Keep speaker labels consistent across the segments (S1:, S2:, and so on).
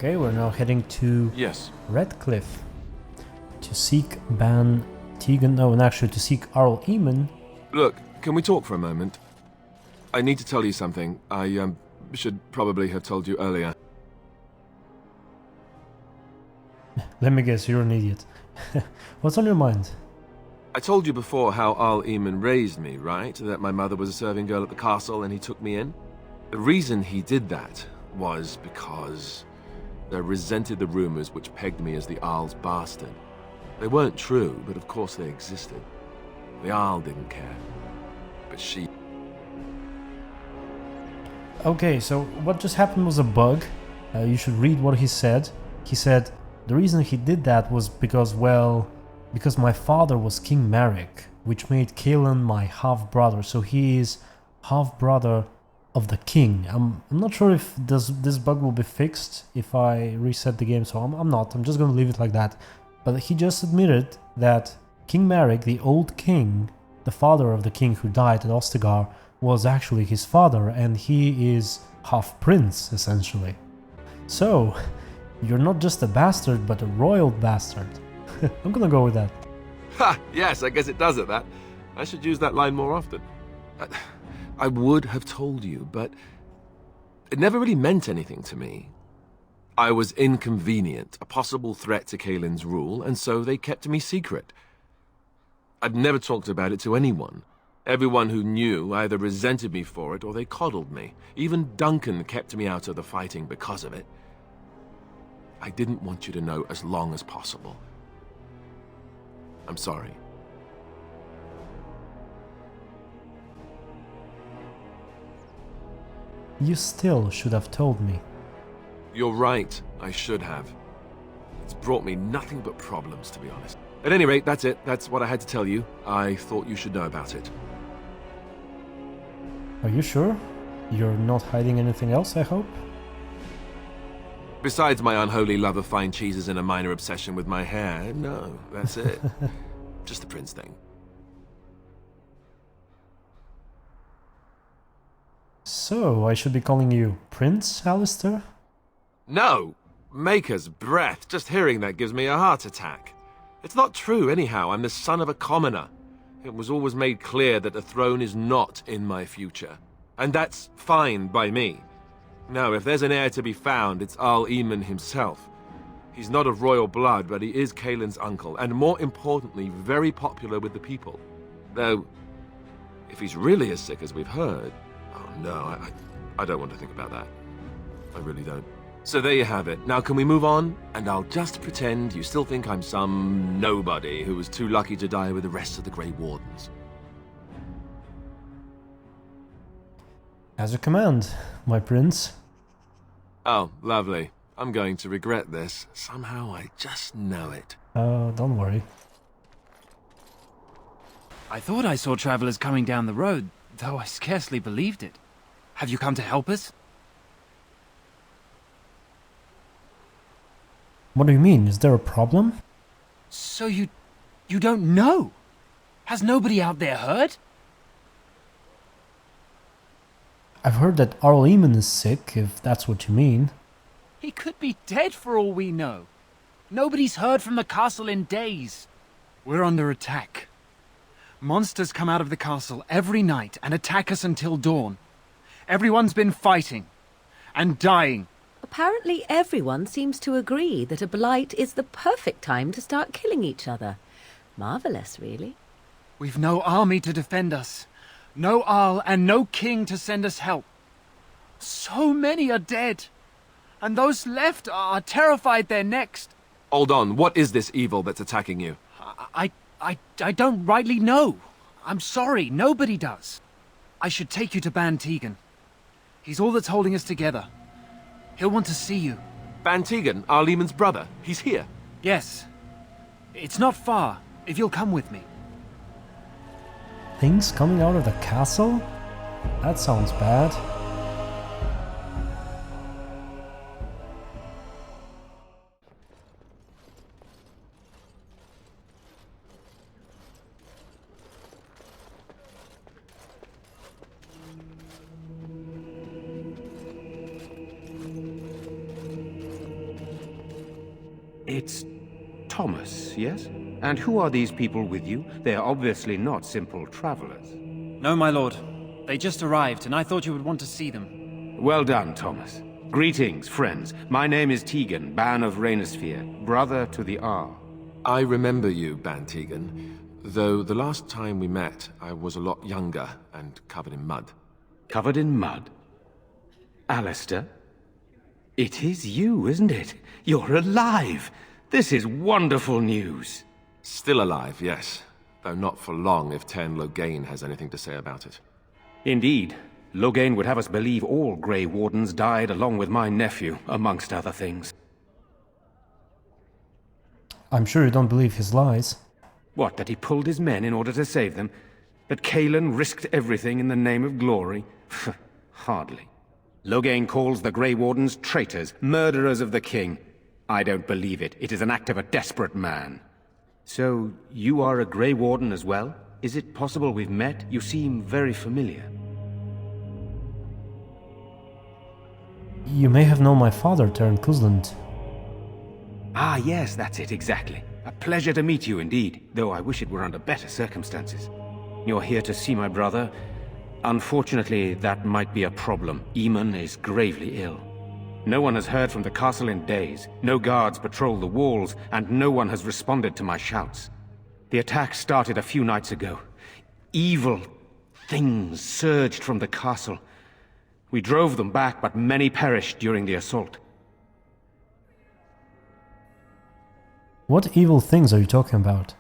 S1: Okay, we're now heading to
S2: Yes.
S1: Redcliffe to seek Bann Teagan. No, and actually to seek Arl Eamon.
S2: Look, can we talk for a moment? I need to tell you something. I should probably have told you earlier.
S1: Let me guess, you're an idiot. What's on your mind?
S2: I told you before how Arl Eamon raised me, right? That my mother was a serving girl at the castle and he took me in? The reason he did that was because they resented the rumors which pegged me as the Arl's bastard. They weren't true, but of course they existed. The Arl didn't care, but she...
S1: Okay, so what just happened was a bug. You should read what he said. He said the reason he did that was because, well, because my father was King Maric, which made Cailan my half-brother, so he is half-brother of the king. I'm not sure if this bug will be fixed if I reset the game, so I'm not. I'm just gonna leave it like that. But he just admitted that King Maric, the old king, the father of the king who died at Ostagar, was actually his father, and he is half-prince, essentially. So, you're not just a bastard, but a royal bastard. I'm gonna go with that.
S2: Ha! Yes, I guess it does it, that. I should use that line more often. I would have told you, but it never really meant anything to me. I was inconvenient, a possible threat to Cailan's rule, and so they kept me secret. I've never talked about it to anyone. Everyone who knew either resented me for it or they coddled me. Even Duncan kept me out of the fighting because of it. I didn't want you to know as long as possible. I'm sorry.
S1: You still should have told me.
S2: You're right, I should have. It's brought me nothing but problems, to be honest. At any rate, that's it. That's what I had to tell you. I thought you should know about it.
S1: Are you sure? You're not hiding anything else, I hope?
S2: Besides my unholy love of fine cheeses and a minor obsession with my hair, no, that's it. Just the prince thing.
S1: So, I should be calling you Prince, Alistair?
S2: No! Maker's breath. Just hearing that gives me a heart attack. It's not true, anyhow. I'm the son of a commoner. It was always made clear that the throne is not in my future. And that's fine by me. No, if there's an heir to be found, it's Arl Eamon himself. He's not of royal blood, but he is Cailan's uncle, and more importantly, very popular with the people. Though, if he's really as sick as we've heard... Oh no, I don't want to think about that. I really don't. So there you have it. Now can we move on? And I'll just pretend you still think I'm some nobody who was too lucky to die with the rest of the Grey Wardens.
S1: As you command, my prince.
S2: Oh, lovely. I'm going to regret this. Somehow I just know it.
S1: Don't worry.
S3: I thought I saw travelers coming down the road, though I scarcely believed it. Have you come to help us?
S1: What do you mean? Is there a problem?
S3: So you don't know? Has nobody out there heard?
S1: I've heard that Arl Eamon is sick, if that's what you mean.
S3: He could be dead for all we know. Nobody's heard from the castle in days. We're under attack. Monsters come out of the castle every night and attack us until dawn. Everyone's been fighting and dying.
S4: Apparently everyone seems to agree that a blight is the perfect time to start killing each other. Marvellous, really.
S3: We've no army to defend us. No Arl and no king to send us help. So many are dead. And those left are terrified they're next.
S2: Hold on, what is this evil that's attacking you?
S3: I don't rightly know. I'm sorry, nobody does. I should take you to Bann Teagan. He's all that's holding us together. He'll want to see you.
S2: Bann Teagan, Arl Eamon's brother. He's here.
S3: Yes. It's not far, if you'll come with me.
S1: Things coming out of the castle? That sounds bad.
S5: It's Thomas, yes? And who are these people with you? They are obviously not simple travelers.
S3: No, my lord. They just arrived, and I thought you would want to see them.
S5: Well done, Thomas. Greetings, friends. My name is Teagan, Bann of Rainisfere, brother to the R.
S2: I remember you, Bann Teagan, though the last time we met, I was a lot younger and covered in mud.
S5: Covered in mud? Alistair? It is you, isn't it? You're alive! This is wonderful news!
S2: Still alive, yes. Though not for long if Tern Loghain has anything to say about it.
S5: Indeed. Loghain would have us believe all Grey Wardens died along with my nephew, amongst other things.
S1: I'm sure you don't believe his lies.
S5: What, that he pulled his men in order to save them? That Cailan risked everything in the name of glory? Hardly. Loghain calls the Grey Wardens traitors, murderers of the king. I don't believe it. It is an act of a desperate man. So, you are a Grey Warden as well? Is it possible we've met? You seem very familiar.
S1: You may have known my father, Tern Cailan.
S5: Ah, yes, that's it, exactly. A pleasure to meet you indeed, though I wish it were under better circumstances. You're here to see my brother. Unfortunately, that might be a problem. Eamon is gravely ill. No one has heard from the castle in days. No guards patrol the walls, and no one has responded to my shouts. The attack started a few nights ago. Evil things surged from the castle. We drove them back, but many perished during the assault.
S1: What evil things are you talking about?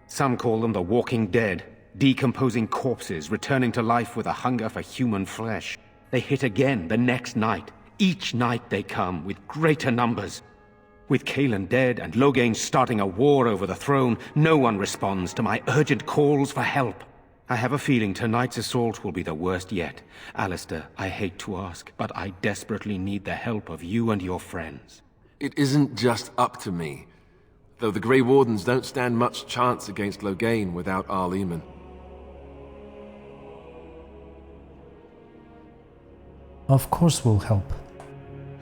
S5: Some call them the Walking Dead, decomposing corpses returning to life with a hunger for human flesh. They hit again the next night. Each night they come, with greater numbers. With Cailan dead and Loghain starting a war over the throne, no one responds to my urgent calls for help. I have a feeling tonight's assault will be the worst yet. Alistair, I hate to ask, but I desperately need the help of you and your friends.
S2: It isn't just up to me. Though the Grey Wardens don't stand much chance against Loghain without Arl Eamon.
S1: Of course we'll help.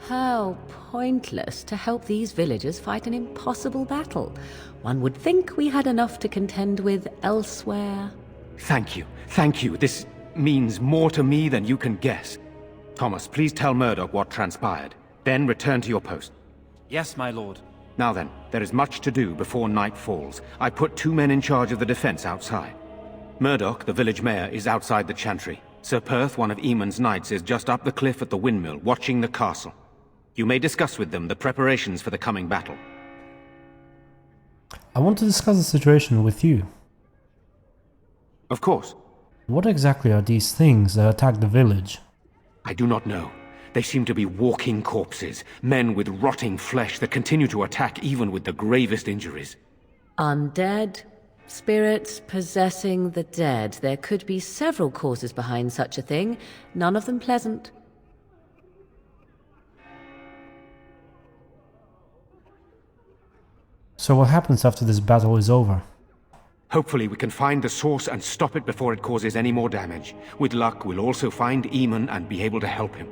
S4: How pointless to help these villagers fight an impossible battle. One would think we had enough to contend with elsewhere.
S5: Thank you. Thank you. This means more to me than you can guess. Thomas, please tell Murdoch what transpired. Then return to your post.
S3: Yes, my lord.
S5: Now then, there is much to do before night falls. I put 2 men in charge of the defense outside. Murdoch, the village mayor, is outside the chantry. Sir Perth, one of Eamon's knights, is just up the cliff at the windmill, watching the castle. You may discuss with them the preparations for the coming battle.
S1: I want to discuss the situation with you.
S5: Of course.
S1: What exactly are these things that attack the village?
S5: I do not know. They seem to be walking corpses, men with rotting flesh that continue to attack even with the gravest injuries.
S4: Undead, spirits possessing the dead. There could be several causes behind such a thing, none of them pleasant.
S1: So what happens after this battle is over?
S5: Hopefully we can find the source and stop it before it causes any more damage. With luck, we'll also find Eamon and be able to help him.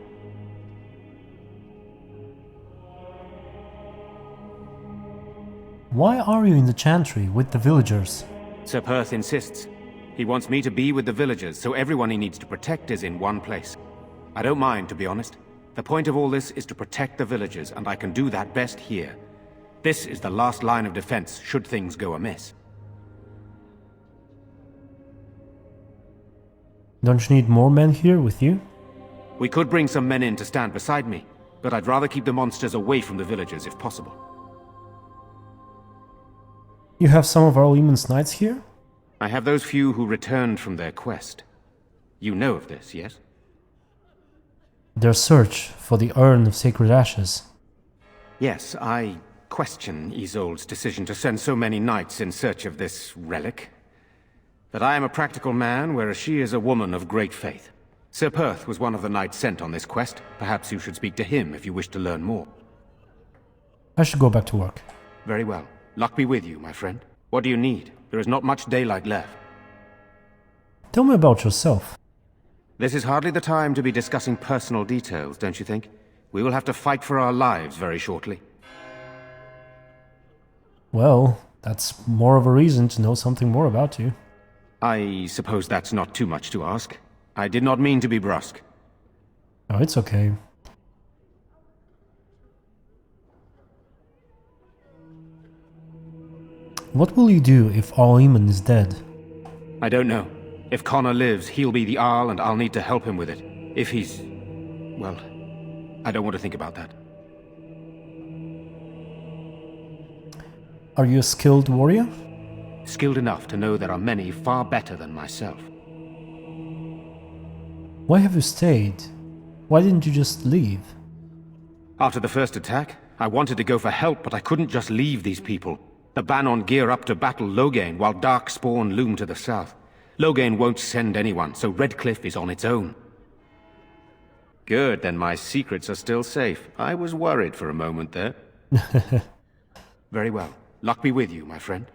S1: Why are you in the chantry with the villagers?
S5: Sir Perth insists. He wants me to be with the villagers, so everyone he needs to protect is in one place. I don't mind, to be honest. The point of all this is to protect the villagers, and I can do that best here. This is the last line of defense, should things go amiss.
S1: Don't you need more men here with you?
S5: We could bring some men in to stand beside me, but I'd rather keep the monsters away from the villagers if possible.
S1: You have some of Arl Eamon's knights here?
S5: I have those few who returned from their quest. You know of this, yes?
S1: Their search for the urn of sacred ashes.
S5: Yes, I question Isolde's decision to send so many knights in search of this relic. But I am a practical man, whereas she is a woman of great faith. Sir Perth was one of the knights sent on this quest. Perhaps you should speak to him if you wish to learn more.
S1: I should go back to work.
S5: Very well. Luck be with you, my friend. What do you need? There is not much daylight left.
S1: Tell me about yourself.
S5: This is hardly the time to be discussing personal details, don't you think? We will have to fight for our lives very shortly.
S1: Well, that's more of a reason to know something more about you.
S5: I suppose that's not too much to ask. I did not mean to be brusque.
S1: Oh, it's okay. What will you do if Eamon is dead?
S5: I don't know. If Connor lives, he'll be the Arl and I'll need to help him with it. If he's... well, I don't want to think about that.
S1: Are you a skilled warrior?
S5: Skilled enough to know there are many far better than myself.
S1: Why have you stayed? Why didn't you just leave?
S5: After the first attack, I wanted to go for help, but I couldn't just leave these people. The Bannon gear up to battle Loghain, while Darkspawn loom to the south. Loghain won't send anyone, so Redcliffe is on its own. Good, then my secrets are still safe. I was worried for a moment there. Very well. Luck be with you, my friend.